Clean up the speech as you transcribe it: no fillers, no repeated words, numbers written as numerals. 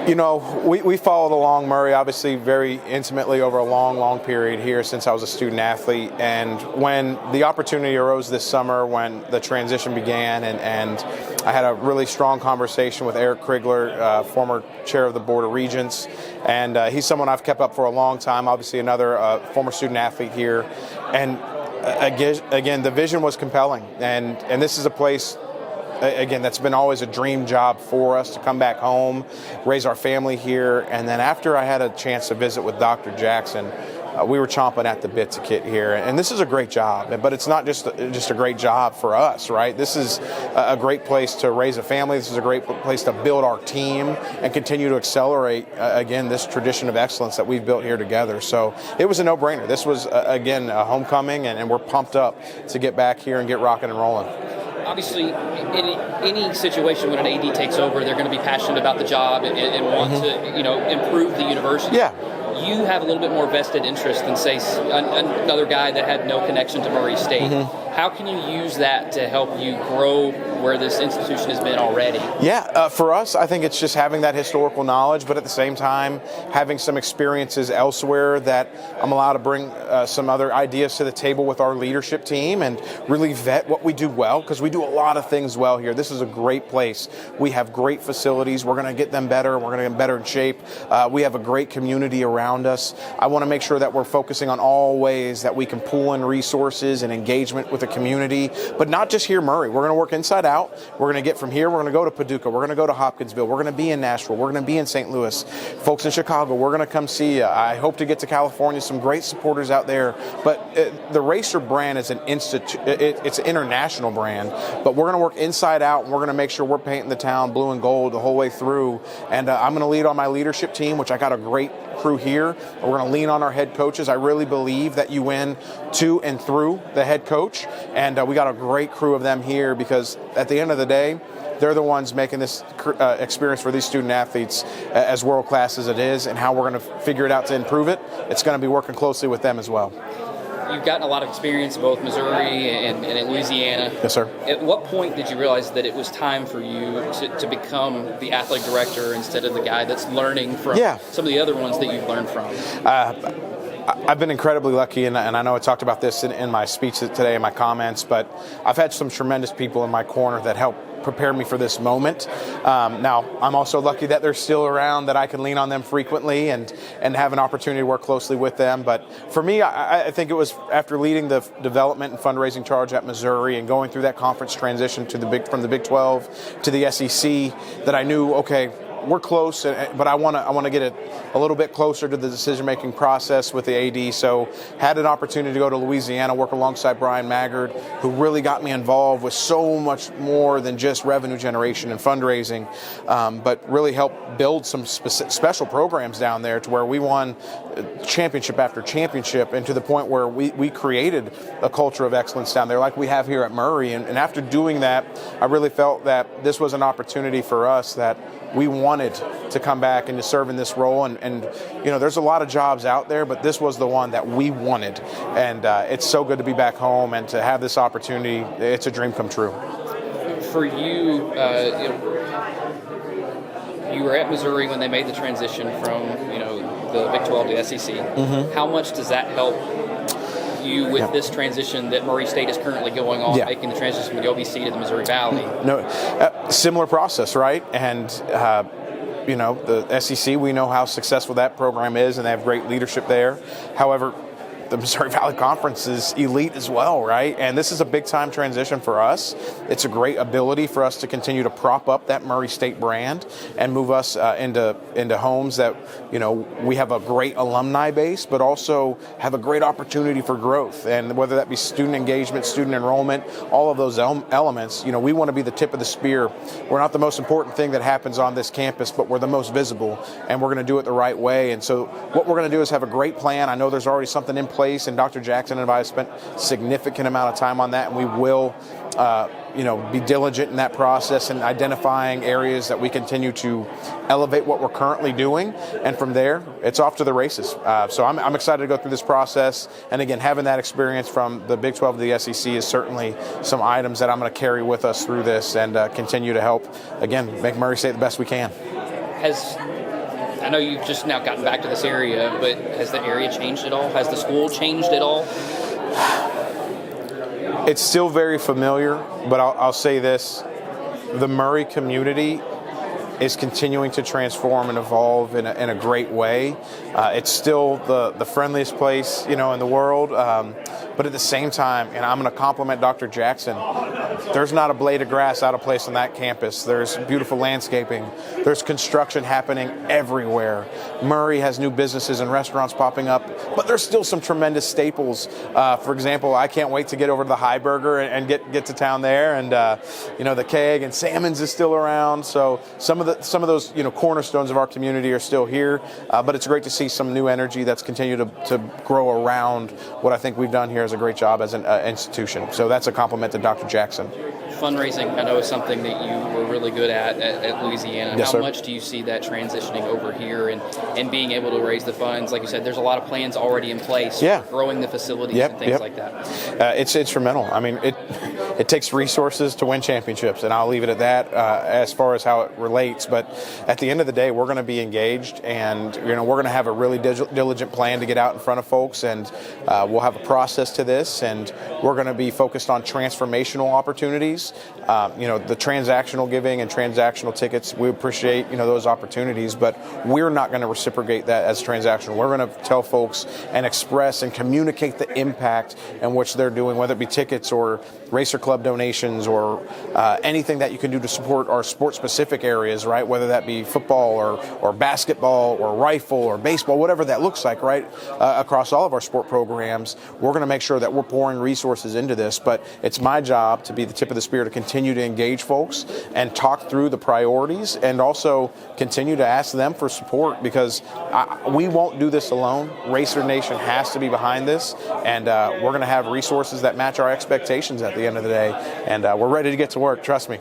You know, we followed along Murray, obviously, very intimately over a long period here since I was a student athlete. And when the opportunity arose this summer, when the transition began, and I had a really strong conversation with Eric Krigler, former chair of the Board of Regents, and he's someone I've kept up for a long time, obviously another former student athlete here. And again, the vision was compelling. And this is a place, again, that's been always a dream job for us, to come back home, raise our family here. And then after I had a chance to visit with Dr. Jackson, we were chomping at the bit to get here. And this is a great job, but it's not just a great job for us, right? This is a great place to raise a family. This is a great place to build our team and continue to accelerate, again, this tradition of excellence that we've built here together. So it was a no-brainer. This was, again, a homecoming, and we're pumped up to get back here and get rocking and rolling. Obviously, in any situation when an AD takes over, they're going to be passionate about the job and want to, improve the university. Yeah. You have a little bit more vested interest than, say, another guy that had no connection to Murray State. How can you use that to help you grow where this institution has been already? Yeah, for us, I think it's just having that historical knowledge, but at the same time, having some experiences elsewhere that I'm allowed to bring some other ideas to the table with our leadership team and really vet what we do well, because we do a lot of things well here. This is a great place. We have great facilities. We're going to get them better. We're going to get them better in shape. We have a great community around us. I want to make sure that we're focusing on all ways that we can pull in resources and engagement with the community, but not just here, Murray. We're going to work inside out. We're going to get from here. We're going to go to Paducah. We're going to go to Hopkinsville. We're going to be in Nashville. We're going to be in St. Louis. Folks in Chicago, we're going to come see you. I hope to get to California. Some great supporters out there. But the Racer brand is an it's an international brand. But we're going to work inside out, and we're going to make sure we're painting the town blue and gold the whole way through. And I'm going to lead on my leadership team, which I got a great crew here. We're going to lean on our head coaches. I really believe that you win to and through the head coach. And we got a great crew of them here, because at the end of the day, they're the ones making this experience for these student athletes as world-class as it is, and how we're going to figure it out to improve it. It's going to be working closely with them as well. You've gotten a lot of experience in both Missouri and in Louisiana. Yes, sir. At what point did you realize that it was time for you to become the athletic director instead of the guy that's learning from some of the other ones that you've learned from? I've been incredibly lucky, and I know I talked about this in my speech today, in my comments, but I've had some tremendous people in my corner that help prepare me for this moment. Now, I'm also lucky that they're still around, that I can lean on them frequently and have an opportunity to work closely with them. But for me, I think it was after leading the development and fundraising charge at Missouri and going through that conference transition from the Big 12 to the SEC that I knew, okay, we're close, but I want to get it a little bit closer to the decision-making process with the AD. So had an opportunity to go to Louisiana, work alongside Brian Maggard, who really got me involved with so much more than just revenue generation and fundraising, but really helped build some special programs down there to where we won championship after championship, and to the point where we created a culture of excellence down there like we have here at Murray. And after doing that, I really felt that this was an opportunity for us that we wanted to come back and to serve in this role. And there's a lot of jobs out there, but this was the one that we wanted. And it's so good to be back home and to have this opportunity. It's a dream come true. For you, you were at Missouri when they made the transition from, the Big 12 to the SEC. How much does that help you with this transition that Murray State is currently going on, making the transition from the OVC to the Missouri Valley? Similar process, right? And the SEC, we know how successful that program is, and they have great leadership there. However, the Missouri Valley Conference is elite as well, right? And this is a big-time transition for us. It's a great ability for us to continue to prop up that Murray State brand and move us into homes that, we have a great alumni base, but also have a great opportunity for growth. And whether that be student engagement, student enrollment, all of those elements, we want to be the tip of the spear. We're not the most important thing that happens on this campus, but we're the most visible, and we're going to do it the right way. And so what we're going to do is have a great plan. I know there's already something in place, and Dr. Jackson and I have spent a significant amount of time on that, and we will be diligent in that process and identifying areas that we continue to elevate what we're currently doing, and from there it's off to the races. So I'm excited to go through this process, and again, having that experience from the Big 12 to the SEC is certainly some items that I'm going to carry with us through this and continue to help, again, make Murray State the best we can. I know you've just now gotten back to this area, but has the area changed at all? Has the school changed at all? It's still very familiar, but I'll say this. The Murray community is continuing to transform and evolve in a great way. It's still the friendliest place, in the world. But at the same time, and I'm going to compliment Dr. Jackson, there's not a blade of grass out of place on that campus. There's beautiful landscaping. There's construction happening everywhere. Murray has new businesses and restaurants popping up, but there's still some tremendous staples. For example, I can't wait to get over to the High Burger and get to town there. And, the Keg and Salmon's is still around. So some of those, cornerstones of our community are still here. But it's great to see some new energy that's continued to grow around what I think we've done here as a great job as an institution. So that's a compliment to Dr. Jackson. Fundraising, I know, is something that you were really good at Louisiana. Yes, How sir. much do you see that transitioning over here and being able to raise the funds? Like you said, there's a lot of plans already in place for growing the facilities and things like that. It's instrumental. I mean, it takes resources to win championships, and I'll leave it at that as far as how it relates. But at the end of the day, we're going to be engaged, and we're going to have a really diligent plan to get out in front of folks, and we'll have a process to this, and we're going to be focused on transformational opportunities. The transactional giving and transactional tickets, we appreciate those opportunities, but we're not going to reciprocate that as transactional. We're going to tell folks and express and communicate the impact in which they're doing, whether it be tickets or Racer Club donations or anything that you can do to support our sport-specific areas, right? Whether that be football or basketball or rifle or baseball, whatever that looks like, right? Across all of our sport programs, we're going to make sure that we're pouring resources into this. But it's my job to be the tip of the spear to continue to engage folks and talk through the priorities, and also continue to ask them for support, because we won't do this alone. Racer Nation has to be behind this, and we're going to have resources that match our expectations at the end of the day, and we're ready to get to work, trust me.